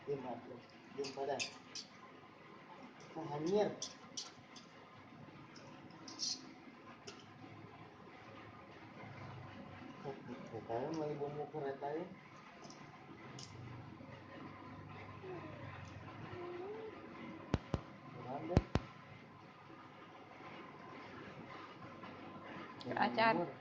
Diam pada. Hanyir. Kereta malah bumbu kereta ya. Acar.